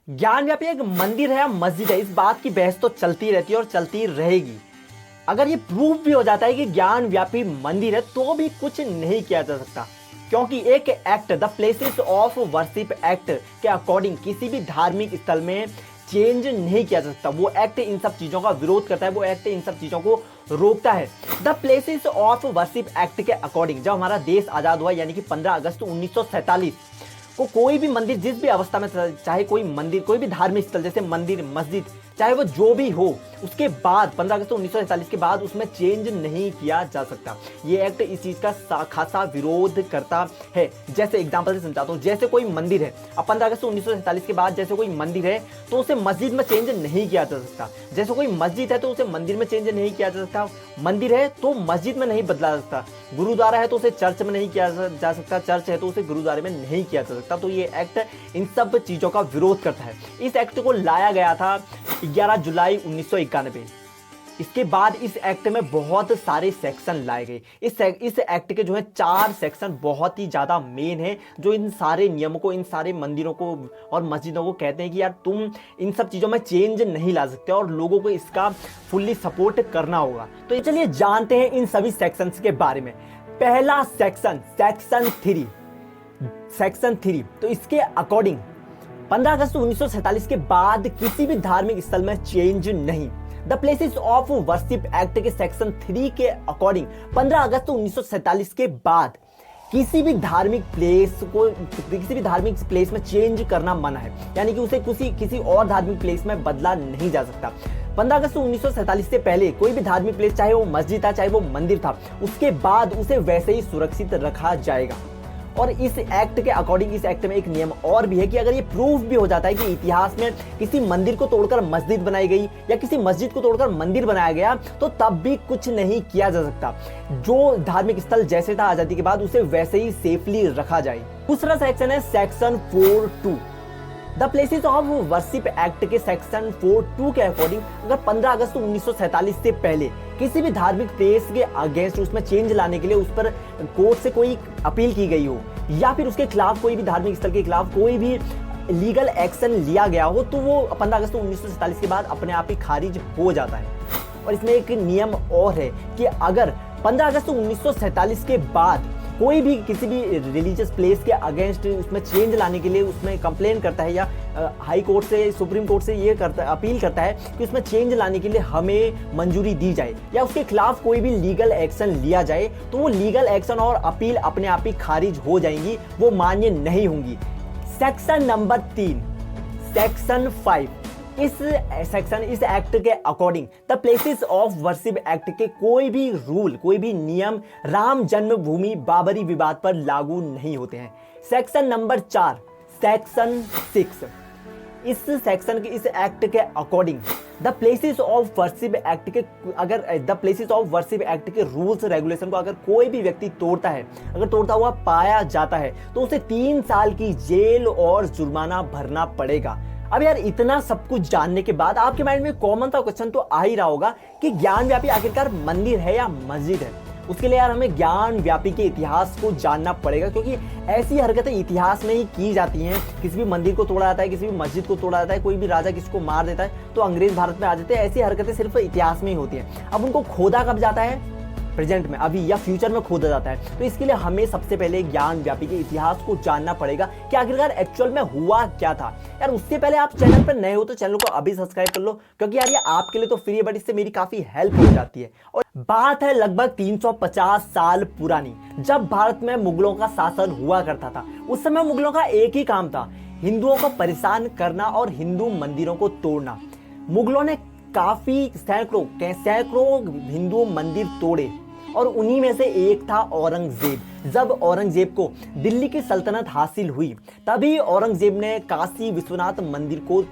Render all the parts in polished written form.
ज्ञानव्यापी एक मंदिर है या मस्जिद है, इस बात की बहस तो चलती रहती है और चलती रहेगी। अगर ये प्रूफ भी हो जाता है कि ज्ञानव्यापी मंदिर है तो भी कुछ नहीं किया जा सकता, क्योंकि एक act the places of worship act के अकॉर्डिंग किसी भी धार्मिक स्थल में चेंज नहीं किया जा सकता। वो एक्ट इन सब चीजों का विरोध करता है, वो एक्ट इन सब चीजों को रोकता है। The places of worship act के अकॉर्डिंग जब हमारा देश आजाद हुआ यानी कि 15 अगस्त 1947 को कोई भी मंदिर जिस भी अवस्था में, चाहे कोई मंदिर कोई भी धार्मिक स्थल जैसे मंदिर मस्जिद चाहे वो जो भी हो, उसके बाद 15 अगस्त 1947 के बाद उसमें चेंज नहीं किया जा सकता। ये एक्ट इस चीज का खासा विरोध करता है। जैसे एग्जांपल से समझाता हूँ, जैसे कोई मंदिर है, अब 15 अगस्त 1947 के बाद जैसे कोई मंदिर है तो उसे मस्जिद में चेंज नहीं किया जा सकता। जैसे कोई मस्जिद है तो उसे मंदिर में चेंज नहीं किया जा सकता। मंदिर है तो मस्जिद में नहीं बदला जा सकता। गुरुद्वारा है तो उसे चर्च में नहीं किया जा सकता। चर्च है तो उसे गुरुद्वारे में नहीं किया जा सकता। तो ये एक्ट इन सब चीजों का विरोध करता है। इस एक्ट को लाया गया था 11 जुलाई 1991। इसके बाद इस एक्ट में बहुत सारे सेक्शन लाए गए। इस एक्ट के जो है 4 सेक्शन बहुत ही ज्यादा मेन है, जो इन सारे नियमों को, इन सारे मंदिरों को और मस्जिदों को कहते हैं कि यार तुम इन सब चीजों में चेंज नहीं ला सकते और लोगों को इसका फुल्ली सपोर्ट करना होगा। तो चलिए जानते हैं इन सभी सेक्शंस के बारे में। पहला सेक्शन, सेक्शन 3। तो इसके अकॉर्डिंग 15 अगस्त 1947 के बाद किसी भी धार्मिक स्थल में चेंज नहीं। The places of worship act के सेक्शन 3 के अकॉर्डिंग 15 अगस्त 1947 के बाद किसी भी धार्मिक प्लेस में चेंज करना मना है, यानी कि उसे किसी और धार्मिक प्लेस में बदला नहीं जा सकता। 15 अगस्त 1947 से पहले कोई भी धार्मिक प्लेस, चाहे वो मस्जिद था चाहे वो मंदिर था, उसके बाद उसे वैसे ही सुरक्षित रखा जाएगा। और इस एक्ट के अकॉर्डिंग इस एक्ट में एक नियम और भी है कि अगर ये प्रूफ भी हो जाता है कि इतिहास में किसी मंदिर को तोड़कर मस्जिद बनाई गई या किसी मस्जिद को तोड़कर मंदिर बनाया गया, तो तब भी कुछ नहीं किया जा सकता। जो धार्मिक स्थल जैसे था आजादी के बाद उसे वैसे ही सेफली रखा जाए। दूसरा सेक्शन है section 4(2). The places of worship act के सेक्शन 4(2) के अकॉर्डिंग अगर 15 अगस्त 1947 से पहले किसी भी धार्मिक प्लेस के अगेंस्ट उसमें चेंज लाने के लिए उस पर कोर्ट से कोई अपील की गई हो या फिर उसके खिलाफ कोई भी धार्मिक स्थल के खिलाफ कोई भी लीगल एक्शन लिया गया हो, तो वो 15 अगस्त 1947 के बाद अपने आप ही खारिज हो जाता है। और इसमें एक नियम और है कि अगर 15 अगस्त 1947 के बाद कोई भी किसी भी रिलीजियस प्लेस के अगेंस्ट उसमें चेंज लाने के लिए उसमें कंप्लेन करता है या हाई कोर्ट से, सुप्रीम कोर्ट से ये अपील करता है कि उसमें चेंज लाने के लिए हमें मंजूरी दी जाए या उसके खिलाफ कोई भी लीगल एक्शन लिया जाए, तो वो लीगल एक्शन और अपील अपने आप ही खारिज हो जाएंगी, वो मान्य नहीं होंगी। Section number 3, section 5। इस एक्ट के according the places of worship act के कोई भी रूल, कोई भी नियम राम जन्मभूमि बाबरी विवाद पर लागू नहीं होते हैं। Section number 4, section 6। इस एक्ट के according the places of worship act के रूल्स रेगुलेशन को अगर कोई भी व्यक्ति तोड़ता है, अगर तोड़ता हुआ पाया जाता है, तो उसे 3 साल की जेल और जुर्माना भरना पड़ेगा। अब यार इतना सब कुछ जानने के बाद आपके माइंड में कॉमन सा क्वेश्चन तो आ ही रहा होगा कि ज्ञानव्यापी आखिरकार मंदिर है या मस्जिद है। उसके लिए यार हमें ज्ञानव्यापी के इतिहास को जानना पड़ेगा, क्योंकि ऐसी हरकतें इतिहास में ही की जाती हैं। किसी भी मंदिर को तोड़ा जाता है, किसी भी मस्जिद को तोड़ा जाता है, कोई भी राजा किसी को मार देता है तो अंग्रेज भारत में आ जाते हैं। ऐसी हरकतें सिर्फ इतिहास में ही होती हैं। अब उनको खोदा कब जाता है? प्रेजेंट में, अभी या फ्यूचर में खोदा जाता है। तो इसके लिए हमें सबसे पहले ज्ञानव्यापी के इतिहास को जानना पड़ेगा कि आखिरकार एक्चुअल में हुआ क्या था। यार उससे पहले आप चैनल पर नए हो तो चैनल को अभी सब्सक्राइब कर लो, क्योंकि यार ये आपके लिए तो फ्री है बट इससे मेरी काफी हेल्प हो जाती है। और बात है लगभग 350 साल पुरानी, जब भारत में मुगलों का शासन हुआ करता था। उस समय मुगलों का एक ही काम था, हिंदुओं को परेशान करना और हिंदू मंदिरों को तोड़ना। मुगलों ने काफी सैकड़ों हिंदू मंदिर तोड़े और उन्हीं में से एक था औरंगजेब। जब औरंगजेब को दिल्ली की सल्तनत हासिल हुई, तभी औरंगजेब ने काशी विश्वनाथ मंदिर को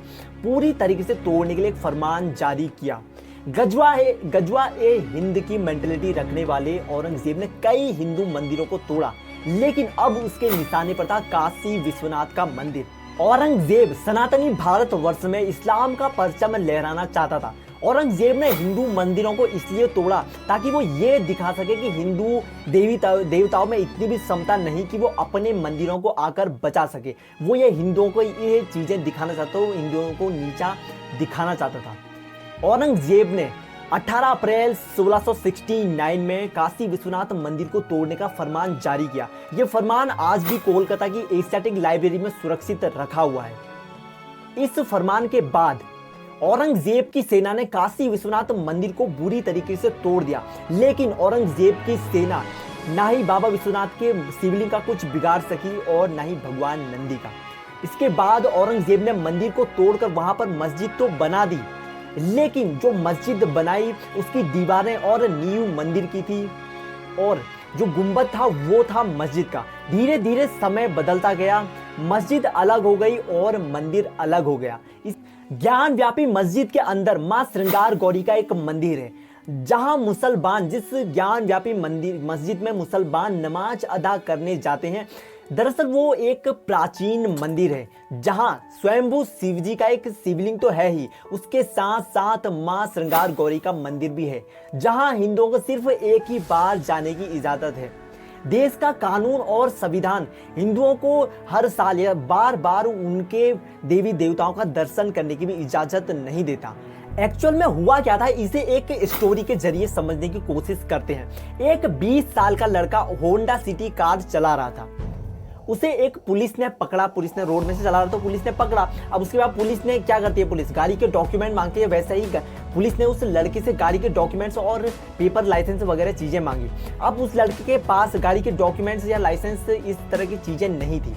पूरी तरीके से तोड़ने के लिए एक फरमान जारी किया। गजवा ए हिंद की मेंटेलिटी रखने वाले औरंगजेब ने कई हिंदू मंदिरों को तोड़ा, लेकिन अब उसके निशाने पर था काशी विश्वनाथ का मंदिर। औरंगजेब सनातनी भारतवर्ष में इस्लाम का परचम लहराना चाहता था औरंगजेब ने हिंदू मंदिरों को इसलिए तोड़ा ताकि वो ये दिखा सके कि हिंदू देवताओं में इतनी भी क्षमता नहीं कि वो अपने मंदिरों को आकर बचा सके। वो ये हिंदुओं को ये चीजें दिखाना चाहता, वो हिंदुओं को नीचा दिखाना चाहता था। औरंगजेब ने 18 अप्रैल 1669 में काशी विश्वनाथ मंदिर को तोड़ने का फरमान जारी किया। यह फरमान आज भी कोलकाता की एशियाटिक लाइब्रेरी में सुरक्षित रखा हुआ है। इस फरमान के बाद औरंगजेब की सेना ने काशी विश्वनाथ मंदिर को बुरी तरीके से तोड़ दिया, लेकिन औरंगजेब की सेना ना ही बाबा विश्वनाथ के शिवलिंग का कुछ बिगाड़ सकी और ना ही भगवान नंदी का। इसके बाद औरंगजेब ने मंदिर को तोड़कर वहां पर मस्जिद तो बना दी, लेकिन जो मस्जिद बनाई उसकी दीवारें और नींव मंदिर की थी और जो गुंबद था वो था मस्जिद का। धीरे धीरे समय बदलता गया, मस्जिद अलग हो गई और मंदिर अलग हो गया। इस ज्ञान व्यापी मस्जिद के अंदर मां श्रृंगार गौरी का एक मंदिर है, जहां मुसलमान जिस ज्ञान व्यापी मस्जिद में मुसलमान नमाज अदा करने जाते हैं, दरअसल वो एक प्राचीन मंदिर है जहां स्वयंभू शिवजी का एक शिवलिंग तो है ही, उसके साथ साथ मां श्रृंगार गौरी का मंदिर भी है, जहां हिंदुओं को सिर्फ एक ही बार जाने की इजाजत है। देश का कानून और संविधान हिंदुओं को हर साल या बार बार उनके देवी देवताओं का दर्शन करने की भी इजाजत नहीं देता। एक्चुअल में हुआ क्या था, इसे एक स्टोरी के जरिए समझने की कोशिश करते हैं। एक 20 साल का लड़का होंडा सिटी कार चला रहा था, उसे एक पुलिस ने पकड़ा। पुलिस ने रोड में से चला रहा था, पुलिस ने पकड़ा। अब उसके बाद पुलिस ने क्या करती है, पुलिस गाड़ी के डॉक्यूमेंट मांगती है। वैसे ही पुलिस ने उस लड़के से गाड़ी के डॉक्यूमेंट्स और पेपर लाइसेंस वगैरह चीजें मांगी। अब उस लड़के के पास गाड़ी के डॉक्यूमेंट्स या लाइसेंस इस तरह की चीजें नहीं थी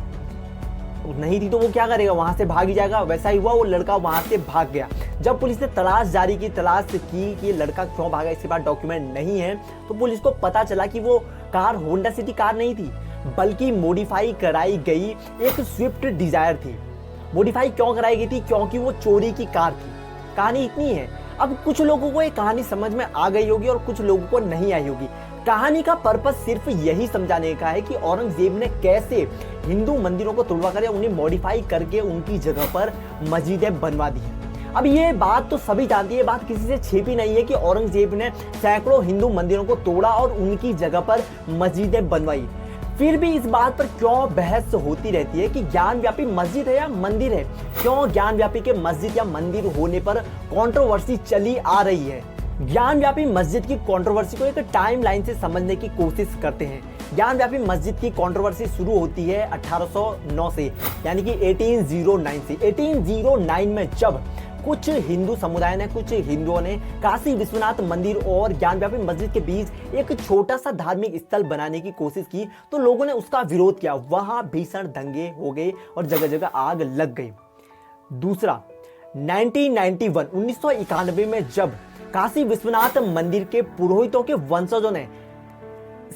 तो वो क्या करेगा, वहां से भाग ही जाएगा। वैसा ही हुआ, वो लड़का वहां से भाग गया। जब पुलिस ने तलाश की कि ये लड़का क्यों भागा, इसके पास डॉक्यूमेंट नहीं है, तो पुलिस को पता चला कि वो कार होंडा सिटी कार नहीं थी, बल्कि मॉडिफाई कराई गई एक स्विफ्ट डिजायर थी। मॉडिफाई क्यों कराई गई थी, क्योंकि वो चोरी की कार थी। कहानी इतनी है। अब कुछ लोगों को ये कहानी समझ में आ गई होगी और कुछ लोगों को नहीं आई होगी। कहानी का पर्पस सिर्फ यही समझाने का है कि औरंगजेब ने कैसे हिंदू मंदिरों को तोड़वा कर उन्हें मॉडिफाई करके उनकी जगह पर मस्जिदें बनवा दी। अब ये बात तो सभी जानती है, बात किसी से छिपी नहीं है कि औरंगजेब ने सैकड़ों हिंदू मंदिरों को तोड़ा और उनकी जगह पर मस्जिदें बनवाई। फिर भी इस बात पर क्यों बहस होती रहती है कि ज्ञान व्यापी मस्जिद है या मंदिर है? क्यों ज्ञान व्यापी के मस्जिद या मंदिर होने पर कंट्रोवर्सी चली आ रही है? ज्ञान व्यापी मस्जिद की कंट्रोवर्सी को एक टाइम लाइन से समझने की कोशिश करते हैं। ज्ञान व्यापी मस्जिद की कंट्रोवर्सी शुरू होती है 1809 से, यानी कि 1809 से। 1809 में जब कुछ हिंदू समुदाय ने, कुछ हिंदुओं ने काशी विश्वनाथ मंदिर और ज्ञान व्यापी मस्जिद के बीच एक छोटा सा धार्मिक स्थल बनाने की कोशिश की, तो लोगों ने उसका विरोध किया। वहां भीषण दंगे हो गए और जगह जगह आग लग गई। दूसरा, 1991 में जब काशी विश्वनाथ मंदिर के पुरोहितों के वंशजों ने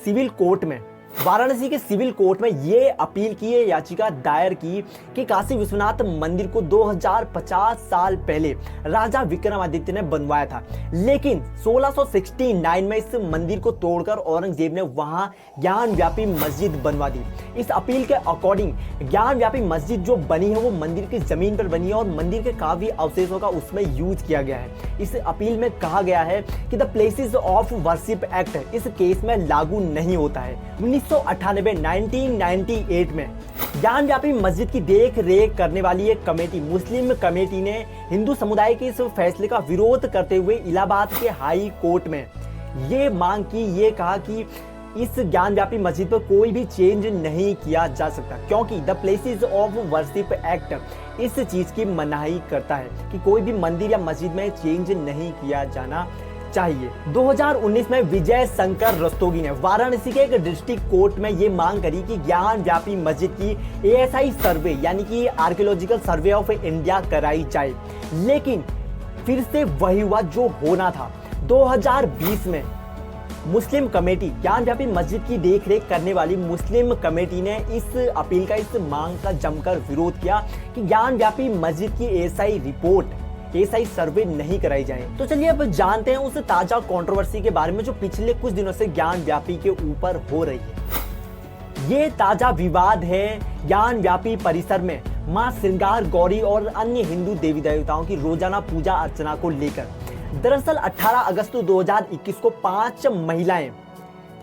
सिविल कोर्ट में, वाराणसी के सिविल कोर्ट में ये अपील की, याचिका दायर की कि काशी विश्वनाथ मंदिर को 2050 साल पहले राजा विक्रमादित्य ने बनवाया था, लेकिन 1669 में इस मंदिर को तोड़कर औरंगजेब ने वहां ज्ञान व्यापी मस्जिद बनवा दी। इस अपील के अकॉर्डिंग ज्ञान व्यापी मस्जिद जो बनी है वो मंदिर की जमीन पर बनी है और मंदिर के काफी अवशेषों का उसमें यूज किया गया है। इस अपील में कहा गया है कि the places of worship act इस केस में लागू नहीं होता है। 1998 में ज्ञान व्यापी मस्जिद की देख रेख करने वाली एक कमेटी, मुस्लिम कमेटी ने हिंदू समुदाय के इस फैसले का विरोध करते हुए इलाहाबाद के हाई कोर्ट में ये मांग की, ये कहा कि इस ज्ञान व्यापी मस्जिद पर कोई भी चेंज नहीं किया जा सकता, क्योंकि the places of worship act इस चीज की मनाही करता है कि कोई भी मंदिर या मस्जिद में चेंज नहीं किया जाना चाहिए। 2019 में विजय शंकर रस्तोगी ने वाराणसी के एक डिस्ट्रिक्ट कोर्ट में ये मांग करी कि ज्ञान व्यापी मस्जिद की ASI सर्वे, यानी कि आर्कियोलॉजिकल सर्वे ऑफ इंडिया कराई जाए, लेकिन फिर से वही हुआ जो होना था। 2020 में मुस्लिम कमेटी, ज्ञान व्यापी मस्जिद की देखरेख करने वाली मुस्लिम कमेटी ने इस अपील का, इस मांग का जमकर विरोध किया कि ज्ञान व्यापी मस्जिद की ASI रिपोर्ट, ASI सर्वे नहीं कराई जाए। तो चलिए अब जानते हैं उस ताजा कंट्रोवर्सी के बारे में जो पिछले कुछ दिनों से ज्ञान व्यापी के ऊपर हो रही है। ये ताजा विवाद है ज्ञान व्यापी परिसर में मां श्रृंगार गौरी और अन्य हिंदू देवी देवताओं की रोजाना पूजा अर्चना को लेकर। दरअसल 18 अगस्त 2021 को 5 महिलाएं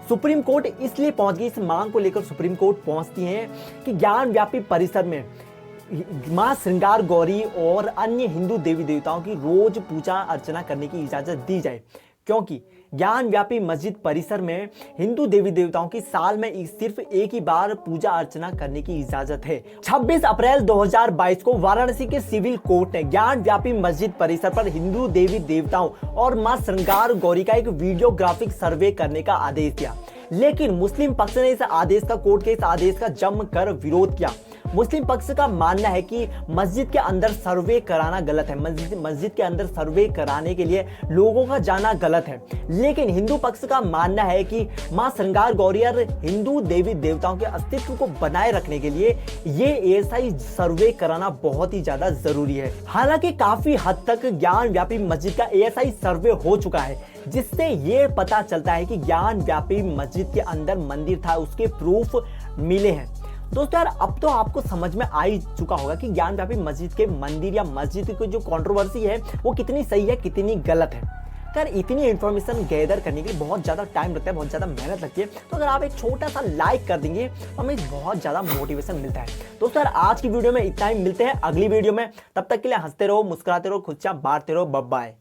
सुप्रीम कोर्ट इसलिए पहुंच गई, इस मांग को लेकर सुप्रीम कोर्ट पहुंचती हैं कि ज्ञान व्यापी परिसर में मां श्रृंगार गौरी और अन्य हिंदू देवी देवताओं की रोज पूजा अर्चना करने की इजाजत दी जाए, क्योंकि ज्ञान व्यापी मस्जिद परिसर में हिंदू देवी देवताओं की साल में सिर्फ एक ही बार पूजा अर्चना करने की इजाजत है। 26 अप्रैल 2022 को वाराणसी के सिविल कोर्ट ने ज्ञान व्यापी मस्जिद परिसर पर हिंदू देवी देवताओं और मां श्रृंगार गौरी का एक वीडियोग्राफिक सर्वे करने का आदेश दिया, लेकिन मुस्लिम पक्ष ने इस आदेश का कोर्ट के इस आदेश का जमकर विरोध किया। मुस्लिम पक्ष का मानना है कि मस्जिद के अंदर सर्वे कराना गलत है, मस्जिद के अंदर सर्वे कराने के लिए लोगों का जाना गलत है, लेकिन हिंदू पक्ष का मानना है कि मां श्रृंगार गौरी और हिंदू देवी देवताओं के अस्तित्व को बनाए रखने के लिए ये ऐसा ही सर्वे कराना बहुत ही ज्यादा जरूरी है। हालांकि काफी हद तक ज्ञान व्यापी मस्जिद का ऐसा ही सर्वे हो चुका है, जिससे ये पता चलता है कि ज्ञान व्यापी मस्जिद के अंदर मंदिर था, उसके प्रूफ मिले हैं। दोस्तों यार, अब तो आपको समझ में आ ही चुका होगा कि ज्ञान व्यापी मस्जिद के मंदिर या मस्जिद की जो कंट्रोवर्सी है वो कितनी सही है, कितनी गलत है। यार इतनी इन्फॉर्मेशन गैदर करने के लिए बहुत ज़्यादा टाइम लगता है, बहुत ज़्यादा मेहनत लगती है, तो अगर आप एक छोटा सा लाइक कर देंगे तो हमें बहुत ज़्यादा मोटिवेशन मिलता है। दोस्तों यार, आज की वीडियो में इतना ही, मिलते हैं अगली वीडियो में, तब तक के लिए हंसते रहो, मुस्कुराते रहो, खुशियाँ बांटते रहो, बाय बाय।